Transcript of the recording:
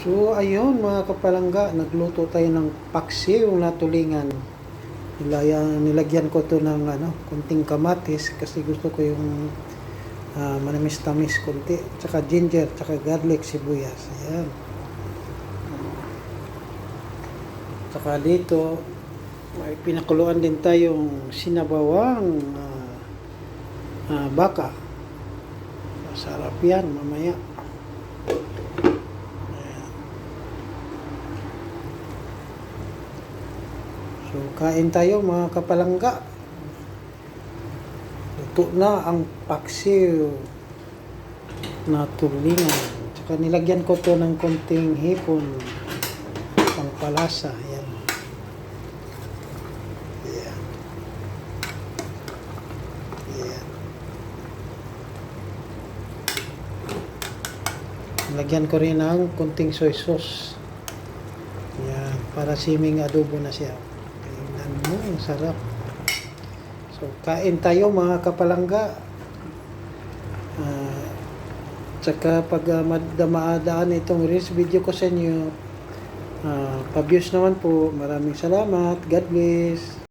So, ayun mga kapalangga, nagluto tayo ng paksiw na tulingan. Nilagyan ko to ng kunting kamatis kasi gusto ko yung manamis-tamis kunti. Tsaka ginger, tsaka garlic, sibuyas. Ayan. Tsaka dito, may pinakuluan din tayong sinabawang baka. Masarap yan mamaya. So, kain tayo mga kapalangga. Luto na ang paksiw na tulingan. Tsaka nilagyan ko to ng konting hipon. Pangpalasa. Ayan. Ayan. Ayan. Nilagyan ko rin ng konting soy sauce. Ayan. Para siming adobo na siya. Ang sarap. So, kain tayo mga kapalangga. Tsaka pag madaan itong reels video ko sa inyo, pa-views naman po. Maraming salamat. God bless.